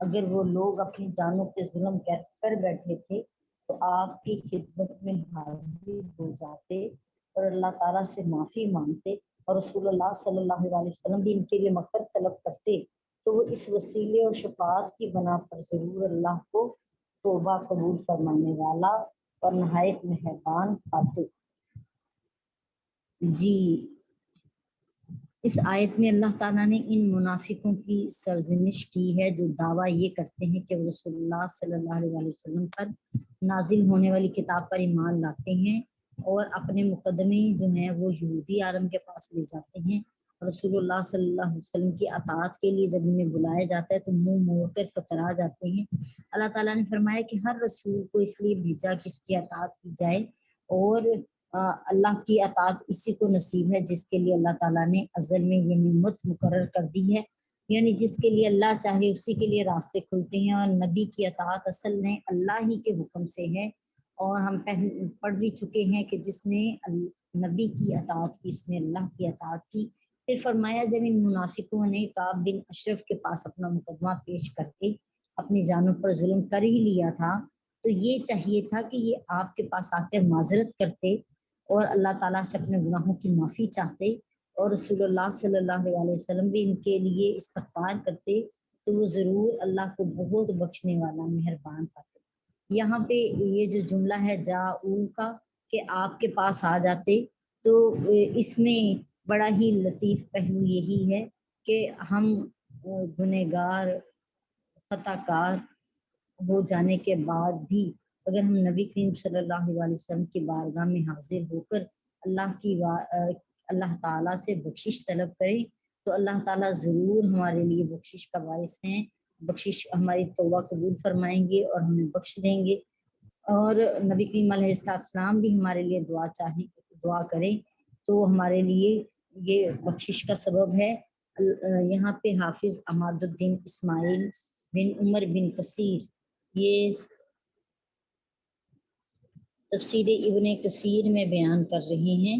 اگر وہ لوگ اپنی جانوں پہ ظلم کر بیٹھے تھے تو آپ کی خدمت میں حاضر ہو جاتے اور اللہ تعالیٰ سے معافی مانگتے، اور رسول اللہ صلی اللہ علیہ وسلم بھی ان کے لیے مغفرت طلب کرتے، تو وہ اس وسیلے اور شفاعت کی بنا پر ضرور اللہ کو توبہ قبول فرمانے والا اور نہایت مہربان پاتے۔ جی، اس آیت میں اللہ تعالیٰ نے ان منافقوں کی سرزنش کی ہے جو دعویٰ یہ کرتے ہیں کہ وہ رسول اللہ صلی اللہ علیہ وسلم پر نازل ہونے والی کتاب پر ایمان لاتے ہیں، اور اپنے مقدمے جو ہیں وہ یہودی عالم کے پاس لے جاتے ہیں، اور رسول اللہ صلی اللہ علیہ وسلم کی اطاعت کے لیے جب انہیں بلایا جاتا ہے تو منہ موڑ کر کترا جاتے ہیں۔ اللہ تعالیٰ نے فرمایا کہ ہر رسول کو اس لیے بھیجا کہ اس کی اطاعت کی جائے، اور اللہ کی اطاعت اسی کو نصیب ہے جس کے لیے اللہ تعالیٰ نے ازل میں یہ نعمت مقرر کر دی ہے، یعنی جس کے لیے اللہ چاہے اسی کے لیے راستے کھلتے ہیں، اور نبی کی اطاعت اصل میں اللہ ہی کے حکم سے ہے، اور ہم پڑھ بھی چکے ہیں کہ جس نے نبی کی اطاعت کی اس نے اللہ کی اطاعت کی۔ پھر فرمایا جب ان منافقوں نے کعب بن اشرف کے پاس اپنا مقدمہ پیش کر کے اپنی جانوں پر ظلم کر ہی لیا تھا، تو یہ چاہیے تھا کہ یہ آپ کے پاس آ کر معذرت کرتے اور اللہ تعالیٰ سے اپنے گناہوں کی معافی چاہتے، اور رسول اللہ صلی اللہ علیہ وسلم بھی ان کے لیے استغفار کرتے، تو وہ ضرور اللہ کو بہت بخشنے والا مہربان پاتے۔ یہاں پہ یہ جو جملہ ہے جاؤ کا، کہ آپ کے پاس آ جاتے، تو اس میں بڑا ہی لطیف پہلو یہی ہے کہ ہم گنہگار خطا کار ہو جانے کے بعد بھی اگر ہم نبی کریم صلی اللہ علیہ وسلم کی بارگاہ میں حاضر ہو کر اللہ تعالیٰ سے بخشش طلب کریں تو اللہ تعالیٰ ضرور ہمارے لیے بخشش کا باعث ہیں، بخشش ہماری توبہ قبول فرمائیں گے اور ہمیں بخش دیں گے۔ اور نبی کریم علیہ السلام بھی ہمارے لیے دعا کریں تو ہمارے لیے یہ بخشش کا سبب ہے۔ یہاں پہ حافظ عماد الدین اسماعیل بن عمر بن کثیر یہ تفسیر ابن کثیر میں بیان کر رہے ہیں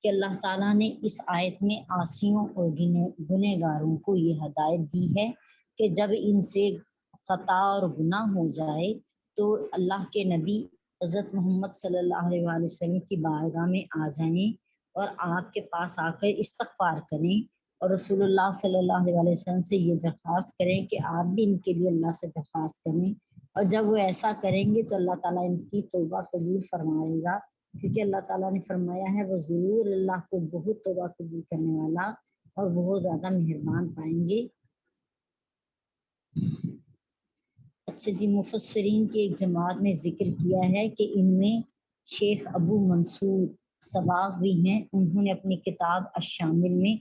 کہ اللہ تعالیٰ نے اس آیت میں عاصیوں اور گنہگاروں کو یہ ہدایت دی ہے کہ جب ان سے خطا اور گناہ ہو جائے تو اللہ کے نبی حضرت محمد صلی اللہ علیہ وسلم کی بارگاہ میں آ جائیں اور آپ کے پاس آ کر استغفار کریں، اور رسول اللہ صلی اللہ علیہ وسلم سے یہ درخواست کریں کہ آپ بھی ان کے لیے اللہ سے درخواست کریں، اور جب وہ ایسا کریں گے تو اللہ تعالیٰ ان کی توبہ قبول فرمائے گا، کیونکہ اللہ تعالیٰ نے فرمایا ہے وہ ضرور اللہ کو بہت توبہ قبول کرنے والا اور بہت زیادہ مہربان پائیں گے۔ اچھا جی، مفسرین کی ایک جماعت نے ذکر کیا ہے کہ ان میں شیخ ابو منصور سباغ بھی ہیں، انہوں نے اپنی کتاب الشامل میں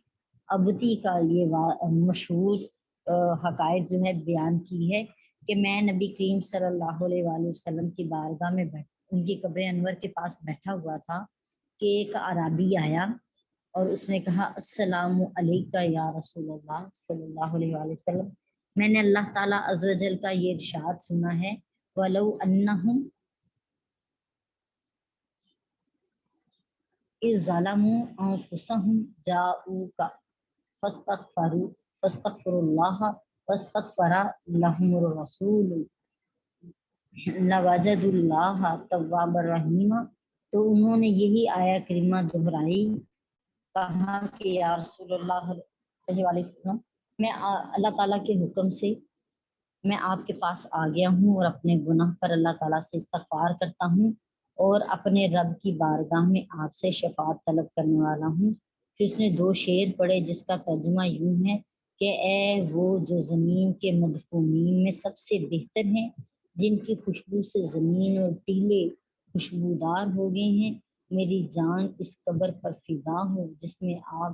ابدی کا یہ مشہور حقائق جو ہے بیان کی ہے کہ میں نبی کریم صلی اللہ علیہ وسلم کی بارگاہ میں ان کی قبر انور کے پاس بیٹھا ہوا تھا کہ ایک عربی آیا اور اس نے کہا السلام علیکہ یا رسول اللہ صلی اللہ علیہ وسلم، میں نے اللہ تعالیٰ عز و جل کا یہ ارشاد سنا ہے وَلَوْ أَنَّهُمْ إِذْ ظَلَمُوا أَنفُسَهُمْ جَاءُوكَ فَاسْتَغْفَرُوا اللَّهَ وَاسْتَغْفَرَ لَهُمُ الرَّسُولُ لَوَجَدُوا اللَّهَ تَوَّابًا رَحِيمًا، تو انہوں نے یہی آیا کریمہ دہرائی، کہا کہ یا رسول اللہ علیہ وسلم، میں اللہ تعالیٰ کے حکم سے میں آپ کے پاس آ گیا ہوں اور اپنے گناہ پر اللہ تعالیٰ سے استغفار کرتا ہوں اور اپنے رب کی بارگاہ میں آپ سے شفاعت طلب کرنے والا ہوں۔ پھر اس نے 2 شعر پڑھے جس کا ترجمہ یوں ہے کہ اے وہ جو زمین کے مدفونین میں سب سے بہتر ہیں، جن کی خوشبو سے زمین اور ٹیلے خوشبودار ہو گئے ہیں، میری جان اس قبر پر فدا ہو جس میں آپ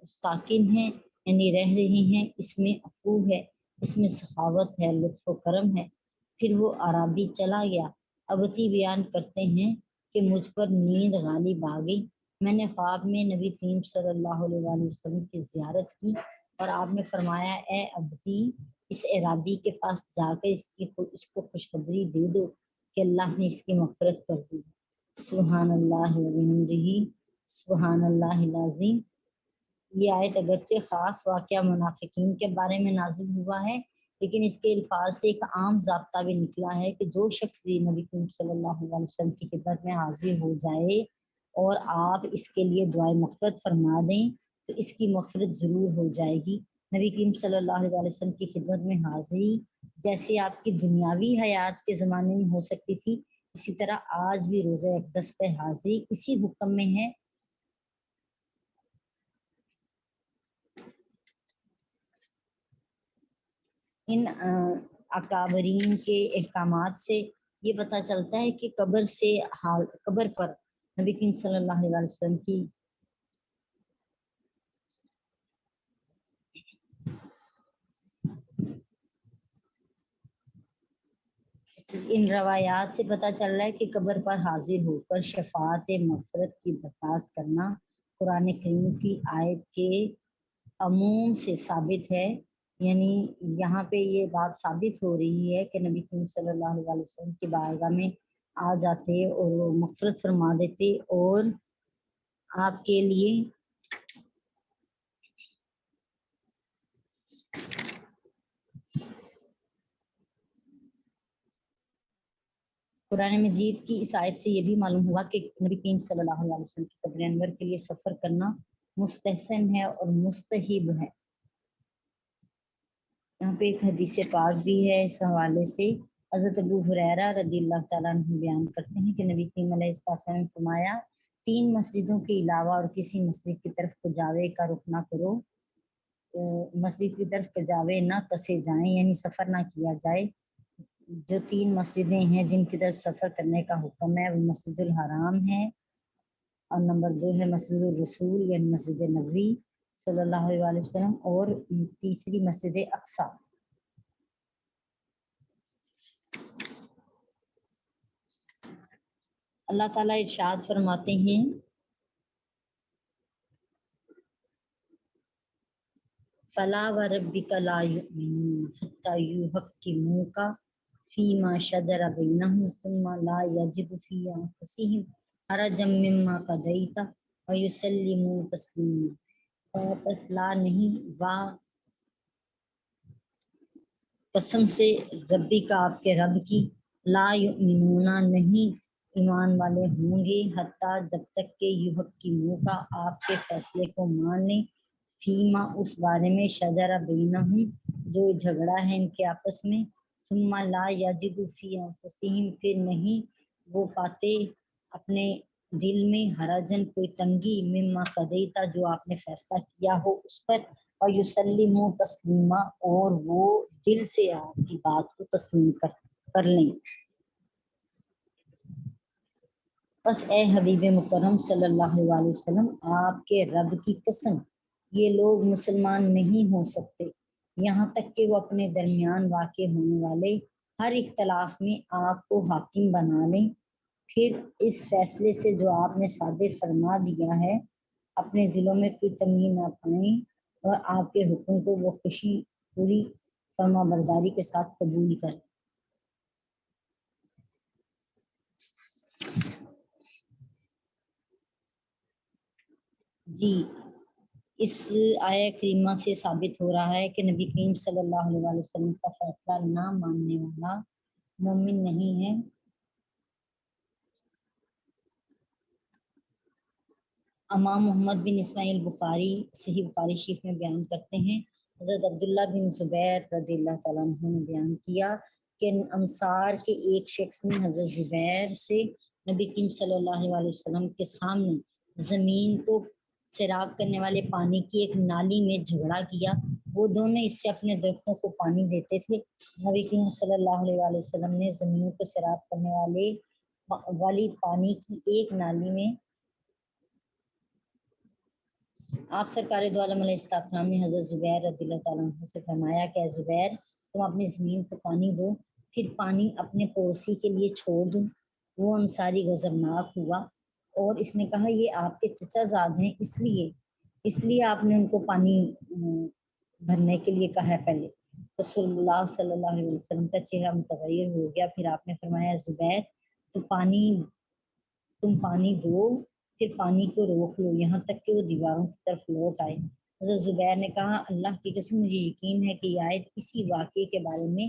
ساکن ہیں، یعنی رہ رہے ہیں، اس میں عفو ہے، اس میں سخاوت ہے، لطف و کرم ہے۔ پھر وہ عربی چلا گیا۔ ابتی بیان کرتے ہیں کہ مجھ پر نیند غالب آ گئی، میں نے خواب میں نبی کریم صلی اللہ علیہ وسلم کی زیارت کی اور آپ نے فرمایا اے ابتی، اس عربی کے پاس جا کر اس کو خوشخبری دے دو کہ اللہ نے اس کی مغفرت کر دی۔ سبحان اللہ وبحمدہ سبحان اللہ العظیم۔ یہ آیت اگرچہ خاص واقعہ منافقین کے بارے میں نازل ہوا ہے، لیکن اس کے الفاظ سے ایک عام ضابطہ بھی نکلا ہے کہ جو شخص بھی نبی کریم صلی اللہ علیہ وسلم کی خدمت میں حاضر ہو جائے اور آپ اس کے لیے دعائے مغفرت فرما دیں تو اس کی مغفرت ضرور ہو جائے گی۔ نبی کریم صلی اللہ علیہ وسلم کی خدمت میں حاضری جیسے آپ کی دنیاوی حیات کے زمانے میں ہو سکتی تھی، اسی طرح آج بھی روزہ اقدس پہ حاضری اسی حکم میں ہے۔ ان اکابرین کے احکامات سے یہ پتہ چلتا ہے کہ قبر پر نبی کریم صلی اللہ علیہ وسلم کی ان روایات سے پتہ چل رہا ہے کہ قبر پر حاضر ہو کر شفاعت مغفرت کی درخواست کرنا قرآن کریم کی آیت کے عموم سے ثابت ہے۔ یعنی یہاں پہ یہ بات ثابت ہو رہی ہے کہ نبی کریم صلی اللہ علیہ وسلم کی بارگاہ میں آ جاتے اور وہ مغفرت فرما دیتے اور آپ کے لیے قرآن مجید کی اس آیت سے یہ بھی معلوم ہوا کہ نبی کریم صلی اللہ علیہ وسلم کی قبر انور کے لیے سفر کرنا مستحسن ہے اور مستحب ہے۔ یہاں پہ ایک حدیث پاک بھی ہے اس حوالے سے۔ حضرت ابو ہریرہ رضی اللہ تعالیٰ عنہ بیان کرتے ہیں کہ نبی کریم علیہ السلام نے فرمایا 3 مسجدوں کے علاوہ اور کسی مسجد کی طرف کجاوے کا رخ نہ کرو، تو مسجد کی طرف کجاوے نہ کسے جائیں یعنی سفر نہ کیا جائے۔ جو 3 مسجدیں ہیں جن کی طرف سفر کرنے کا حکم ہے وہ مسجد الحرام ہے اور نمبر 2 ہے مسجد الرسول یعنی مسجد نبوی صلی اللہ علیہ وسلم اور تیسری مسجد اقصی۔ اللہ تعالیٰ ارشاد فرماتے ہیں فلا وربک لا یؤمنون حتی یحکموک فیما شجر بینہم ثم لا یجدوا فی انفسہم حرجا مما قضیت ویسلموا تسلیما۔ پس لا نہیں وا قسم سے ربی کا آپ کے رب کی لا یؤمنون نہیں ایمان والے ہوں گے حتیٰ جب تک کہ یحکموک آپ کے فیصلے کو مان لیں فیما اس بارے میں شجر بینہم جو جھگڑا ہے ان کے آپس میں ثم لا یجدوا فی انفسہم پھر نہیں وہ پاتے اپنے دل میں حرجن کوئی تنگی مما قضیت جو آپ نے فیصلہ کیا ہو اس پر اور یسلموا تسلیما اور وہ دل سے آپ کی بات کو تسلیم کر لیں۔ بس اے حبیب مکرم صلی اللہ علیہ وسلم آپ کے رب کی قسم یہ لوگ مسلمان نہیں ہو سکتے یہاں تک کہ وہ اپنے درمیان واقع ہونے والے ہر اختلاف میں آپ کو حاکم بنا لیں، پھر اس فیصلے سے جو آپ نے صادر فرما دیا ہے اپنے دلوں میں کوئی تنگی نہ پائیں اور آپ کے حکم کو وہ خوشی پوری فرما برداری کے ساتھ قبول کریں۔ جی اس آیہ کریمہ سے ثابت ہو رہا ہے کہ نبی کریم صلی اللہ علیہ وسلم کا فیصلہ نہ ماننے والا مومن نہیں ہے۔ امام محمد بن اسماعیل بخاری صحیح بخاری شریف میں بیان کرتے ہیں حضرت عبداللہ بن زبیر رضی اللہ تعالیٰ عنہ نے بیان کیا کہ انصار کے ایک شخص نے حضرت زبیر سے نبی کریم صلی اللہ علیہ وسلم کے سامنے زمین کو سیراب کرنے والے پانی کی ایک نالی میں جھگڑا کیا۔ وہ دونوں اس سے اپنے درختوں کو پانی دیتے تھے۔ نبی کریم صلی اللہ علیہ وسلم نے زمین کو سیراب کرنے والی پانی کی ایک نالی میں آپ سرکار دو عالم علیہ السلام نے حضرت زبیر رضی اللہ تعالیٰ عنہ سے فرمایا کہ اے زبیر تم اپنی زمین کو پانی دو، پھر پانی اپنے پڑوسی کے لیے چھوڑ دو۔ وہ انصاری غضبناک ہوا اور اس نے کہا یہ آپ کے چچا زاد ہیں اس لیے آپ نے ان کو پانی بھرنے کے لیے کہا ہے۔ پہلے رسول اللہ صلی اللہ علیہ وسلم کا چہرہ متغیر ہو گیا، پھر آپ نے فرمایا زبیر تم پانی دو، پھر پانی کو روک لو یہاں تک کہ وہ دیواروں کی طرف لوٹ آئے۔ حضرت زبیر نے کہا اللہ کی قسم مجھے یقین ہے کہ یہ آیت اسی واقعے کے بارے میں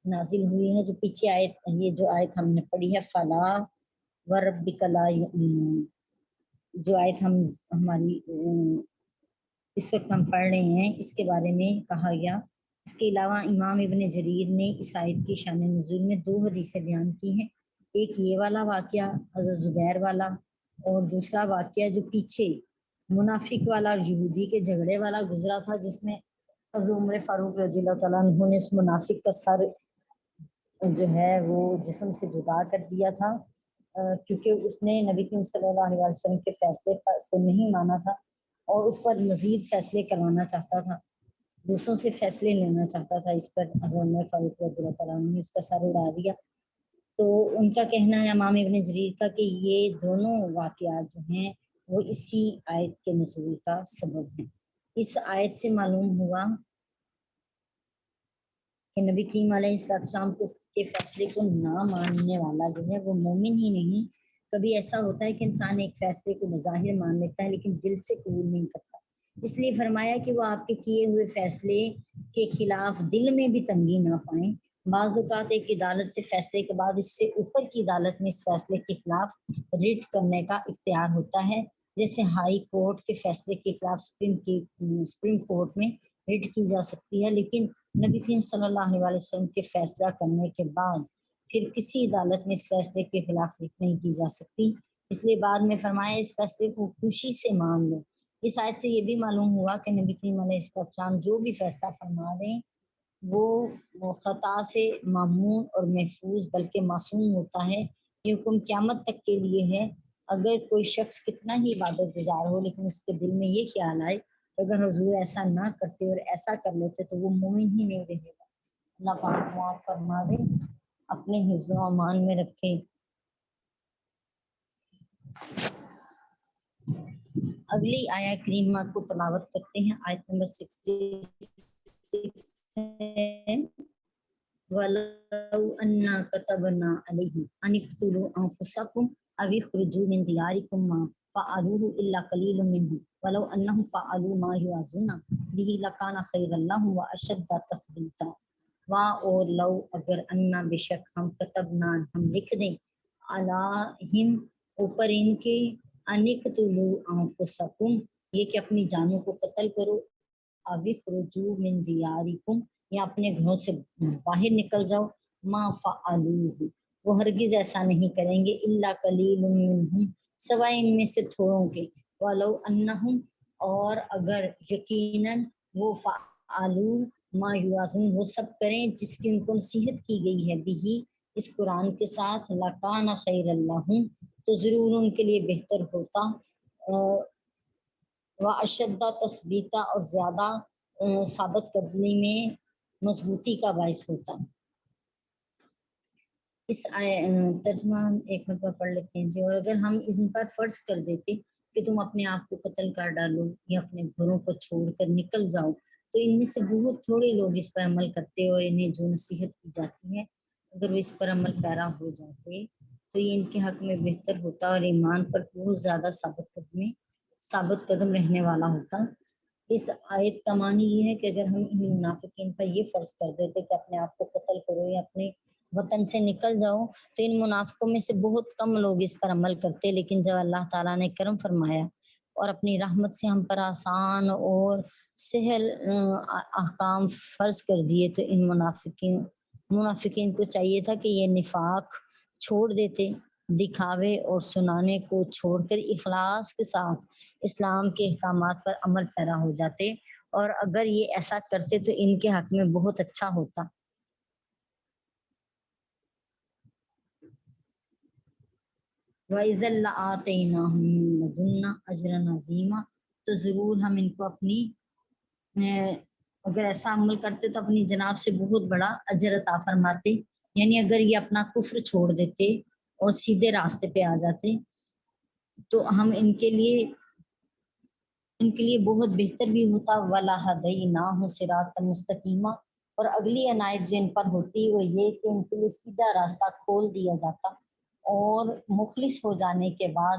نازل ہوئی ہے جو پیچھے آیت، یہ جو آیت ہم نے پڑھی ہے فلا وربک لا یؤمنون، جو آیت ہماری اس وقت ہم پڑھ رہے ہیں، اس کے بارے میں کہا گیا۔ اس کے علاوہ امام ابن جریر نے اس آیت کی شان نزول میں 2 حدیثیں بیان کی ہیں، ایک یہ والا واقعہ حضرت زبیر والا، اور دوسرا واقعہ جو پیچھے منافق والا اور یہودی کے جھگڑے والا گزرا تھا، جس میں حضرت عمر فاروق رضی اللہ تعالیٰ عنہ نے اس منافق کا سر جو ہے وہ جسم سے جدا کر دیا تھا، کیونکہ اس نے نبی کریم صلی اللہ علیہ وسلم کے فیصلے کو نہیں مانا تھا اور اس پر مزید فیصلے کروانا چاہتا تھا، دوسروں سے فیصلے لینا چاہتا تھا اس پر۔ حضرت عمر فاروق رضی اللہ تعالیٰ عنہ نے اس کا سر اڑا دیا۔ تو ان کا کہنا ہے امام ابن جریر کا کہ یہ دونوں واقعات جو ہیں وہ اسی آیت کے نزول کا سبب ہیں۔ اس آیت سے معلوم ہوا کہ نبی کریم علیہ السلام کے فیصلے کو نہ ماننے والا جو ہے وہ مومن ہی نہیں۔ کبھی ایسا ہوتا ہے کہ انسان ایک فیصلے کو بظاہر مان لیتا ہے لیکن دل سے قبول نہیں کرتا، اس لیے فرمایا کہ وہ آپ کے کیے ہوئے فیصلے کے خلاف دل میں بھی تنگی نہ پائیں۔ بعض اوقات ایک عدالت سے فیصلے کے بعد اس سے اوپر کی عدالت میں اس فیصلے کے خلاف ریٹ کرنے کا اختیار ہوتا ہے، جیسے ہائی کورٹ کے فیصلے کے خلاف سپریم کورٹ میں ریٹ کی جا سکتی ہے، لیکن نبی کریم صلی اللہ علیہ وسلم کے فیصلہ کرنے کے بعد پھر کسی عدالت میں اس فیصلے کے خلاف ریٹ نہیں کی جا سکتی، اس لیے بعد میں فرمایا اس فیصلے کو خوشی سے مان لو۔ اس آیت سے یہ بھی معلوم ہوا کہ نبی کریم علیہ السلام جو بھی فیصلہ فرما رہے ہیں وہ خطا سے معمون اور محفوظ بلکہ معصوم ہوتا ہے۔ یہ حکم قیامت تک کے لیے ہے۔ اگر کوئی شخص کتنا ہی عبادت گزار ہو لیکن اس کے دل میں یہ خیال آئے کہ اگر حضور ایسا نہ کرتے اور ایسا کر لیتے تو وہ مومن ہی نہیں رہے گا۔ اللہ پاک معاف فرما دے، اپنے حفظ و امان میں رکھے۔ اگلی آیا کریمہ کو تلاوت کرتے ہیں، آیت نمبر 66 ہے۔ وَلَوْ أَنَّا كَتَبْنَا عَلَيْهِمْ أَنِ اقْتُلُوا أَنفُسَكُمْ أَوِ اخْرُجُوا مِنْ دِيَارِكُمْ مَا فَعَلُوهُ إِلَّا قَلِيلٌ مِّنْهُمْ وَلَوْ أَنَّهُمْ فَعَلُوا مَا يُوعَظُونَ بِهِ لَكَانَ خَيْرًا لَّهُمْ وَأَشَدَّ تَثْبِيتًا۔ اور لو اگر انا بے شک ہم کتبنا ہم لکھ دیں علیہم اوپر ان کے انقتلوا انفسکم یہ کہ اپنی جانوں کو قتل کرو، ابھی خرجوا من دیارکم یا اپنے گھروں سے باہر نکل جاؤ، ما فعلوہ وہ ہرگز ایسا نہیں کریں گے، الا قلیل منہم سوائے ان میں سے تھوڑوں کے، ولو انہم اور اگر یقیناً وہ فعلوا ما یوعظون وہ سب کریں جس کی ان کو نصیحت کی گئی ہے بھی اس قرآن کے ساتھ، لکان خیر لہم تو ضرور ان کے لیے بہتر ہوتا، واشدہ تثبیتا اور زیادہ ثابت کرنے میں مضبوطی کا باعث ہوتا۔ اس ترجمہ ایک مرتبہ پڑھ لیتے ہیں جی۔ اور اگر ہم ان پر فرض کر دیتے کہ تم اپنے آپ کو قتل کر ڈالو یا اپنے گھروں کو چھوڑ کر نکل جاؤ تو ان میں سے بہت تھوڑے لوگ اس پر عمل کرتے، اور انہیں جو نصیحت کی جاتی ہے اگر وہ اس پر عمل پیرا ہو جاتے تو یہ ان کے حق میں بہتر ہوتا اور ایمان پر بہت زیادہ ثابت قدم رہنے والا ہوتا۔ اس آیت کا معنی یہ ہے کہ اگر ہم ان منافقین پر یہ فرض کر دیتے کہ اپنے آپ کو قتل کرو یا اپنے وطن سے نکل جاؤ تو ان منافقوں میں سے بہت کم لوگ اس پر عمل کرتے، لیکن جب اللہ تعالیٰ نے کرم فرمایا اور اپنی رحمت سے ہم پر آسان اور سہل احکام فرض کر دیے تو ان منافقین کو چاہیے تھا کہ یہ نفاق چھوڑ دیتے، دکھاوے اور سنانے کو چھوڑ کر اخلاص کے ساتھ اسلام کے احکامات پر عمل پیرا ہو جاتے، اور اگر یہ ایسا کرتے تو ان کے حق میں بہت اچھا ہوتا۔ وَإِذًا لَآتَيْنَاهُم مِّن لَّدُنَّا أَجْرًا عَظِيمًا تو ضرور ہم ان کو اپنی اگر ایسا عمل کرتے تو اپنی جناب سے بہت بڑا اجر عطا فرماتے، یعنی اگر یہ اپنا کفر چھوڑ دیتے اور سیدھے راستے پہ آ جاتے تو ہم ان کے لیے بہت بہتر بھی ہوتا، وَلَهَدَيْنَاهُمْ صِرَاطًا مُسْتَقِيمًا اور اگلی عنایت جو ان پر ہوتی وہ یہ کہ ان کے لیے سیدھا راستہ کھول دیا جاتا، اور مخلص ہو جانے کے بعد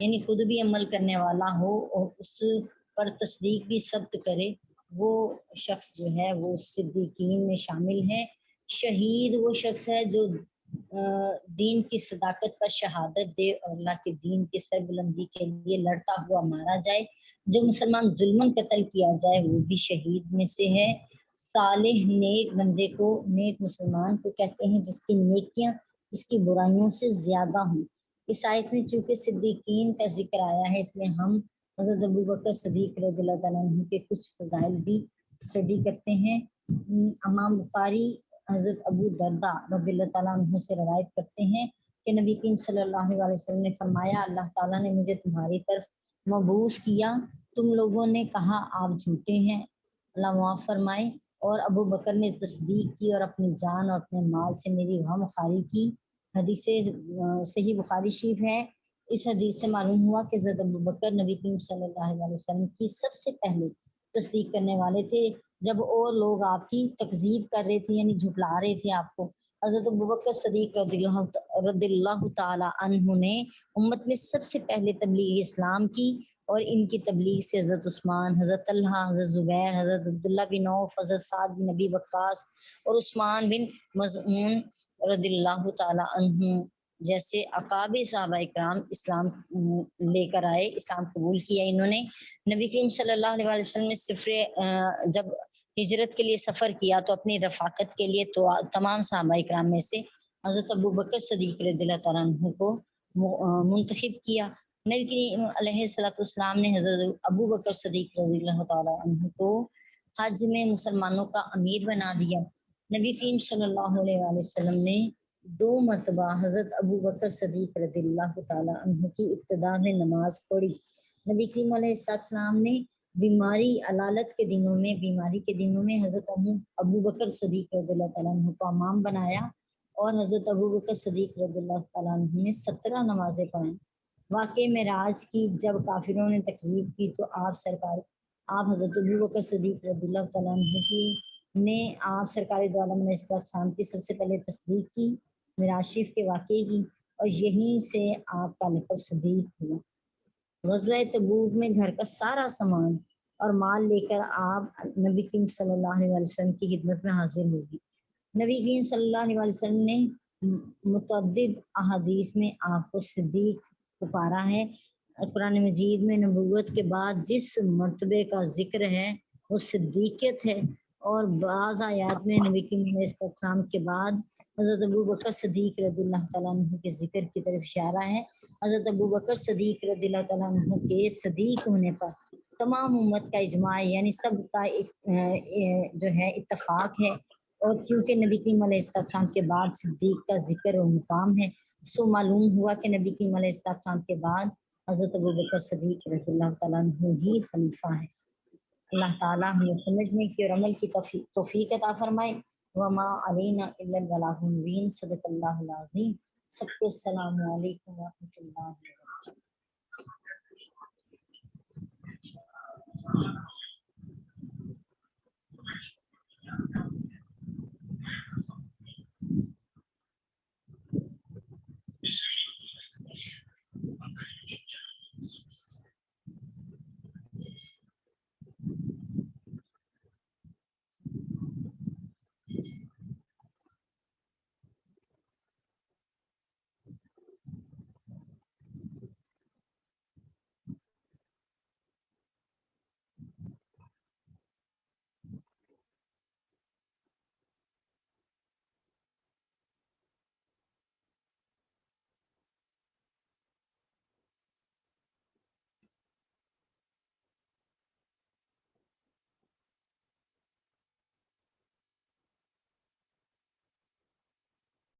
یعنی خود بھی عمل کرنے والا ہو اور اس پر تصدیق بھی ثبت کرے، وہ شخص جو ہے وہ صدیقین میں شامل ہے۔ شہید وہ شخص ہے جو دین کی صداقت پر شہادت دے اور اللہ کے دین کی سربلندی کے لیے لڑتا ہوا مارا جائے۔ جو مسلمان ظلمن قتل کیا جائے وہ بھی شہید میں سے ہے۔ صالح نیک بندے کو، نیک مسلمان کو کہتے ہیں جس کی نیکیاں اس کی برائیوں سے زیادہ ہوں۔ اس آیت میں چونکہ صدیقین کا ذکر آیا ہے، اس لیے ہم حضرت ابوبکر صدیق رضی اللہ تعالیٰ عنہ کے کچھ فضائل بھی اسٹڈی کرتے ہیں۔ امام بخاری حضرت ابو درداء رضی اللہ تعالیٰ عنہ سے روایت کرتے ہیں کہ نبی کریم صلی اللہ علیہ وسلم نے فرمایا، اللہ تعالیٰ نے مجھے تمہاری طرف مبعوث کیا، تم لوگوں نے کہا آپ جھوٹے ہیں، اللہ معاف فرمائے، اور ابو بکر نے تصدیق کی اور اپنی جان اور اپنے مال سے میری غم خواری کی۔ حدیث صحیح بخاری شریف ہے۔ اس حدیث سے معلوم ہوا کہ حضرت ابو بکر نبی کریم صلی اللہ علیہ وسلم کی سب سے پہلے تصدیق کرنے والے تھے، جب اور لوگ آپ کی تکذیب کر رہے تھے، یعنی جھٹلا رہے تھے آپ کو۔ حضرت ابوبکر صدیق رضی اللہ تعالی عنہ نے امت میں سب سے پہلے تبلیغ اسلام کی، اور ان کی تبلیغ سے حضرت عثمان، حضرت طلحہ، حضرت زبیر، حضرت عبداللہ بن عوف، حضرت سعد بن نبی وقاص اور عثمان بن مظعون رضی اللہ تعالی عنہ جیسے اقاب صحابہ اکرام اسلام لے کر آئے، اسلام قبول کیا انہوں نے۔ نبی کریم صلی اللہ علیہ وسلم نے جب ہجرت کے لیے سفر کیا تو اپنی رفاقت کے لیے تو تمام صحابہ اکرام میں سے حضرت ابو بکر صدیق رضی اللہ تعالیٰ عنہ کو منتخب کیا۔ نبی کریم علیہ السلام نے حضرت ابو بکر صدیق رضی اللہ تعالیٰ عنہ کو حج میں مسلمانوں کا امیر بنا دیا۔ نبی کریم صلی اللہ علیہ وسلم نے 2 مرتبہ حضرت ابو بکر صدیق رضی اللہ تعالیٰ عنہ کی ابتدا میں نماز پڑھی۔ نبی کریم علیہ السلام نے علالت کے دنوں میں حضرت ابو بکر صدیق رضی اللہ تعالیٰ عنہ کو امام بنایا، اور حضرت ابو بکر صدیق رضی اللہ تعالیٰ عنہ نے 17 نمازیں پڑھائیں۔ واقع معراج کی جب کافروں نے تکذیب کی تو آپ حضرت ابو بکر صدیق رضی اللہ تعالیٰ عنہ کی نے آپ سرکار دو عالم علیہ السلام کی سب سے پہلے تصدیق کی، معراج شریف کے واقعے کی، اور یہیں سے آپ کا لقب صدیق ہوا۔ غزوہ تبوک میں گھر کا سارا سامان اور مال لے کر آپ نبی کریم صلی اللہ علیہ وسلم کی خدمت میں حاضر ہوگی۔ نبی کریم صلی اللہ علیہ وسلم نے متعدد احادیث میں آپ کو صدیق پکارا ہے۔ قرآن مجید میں نبوت کے بعد جس مرتبے کا ذکر ہے وہ صدیقیت ہے، اور بعض آیات میں نبی کریم علیہ السلام کے بعد حضرت ابو بکر صدیق رضی اللہ تعالیٰ عنہ کے ذکر کی طرف اشارہ ہے۔ حضرت ابو بکر صدیق رضی اللہ تعالیٰ عنہ کے صدیق ہونے پر تمام امت کا اجماع، یعنی سب کا جو ہے اتفاق ہے، اور کیونکہ نبی کریم علیہ السلام کے بعد صدیق کا ذکر و مقام ہے، سو معلوم ہوا کہ نبی کریم علیہ السلام کے بعد حضرت ابو بکر صدیق رضی اللہ تعالیٰ عنہ ہی خلیفہ ہے۔ اللہ تعالیٰ ہمیں سمجھنے کی اور عمل کی توفیق عطا فرمائے۔ وما علینا الا البلاغ المبین۔ صدق اللہ العظیم۔ سب کو السلام علیکم ورحمۃ اللہ وبرکاتہ۔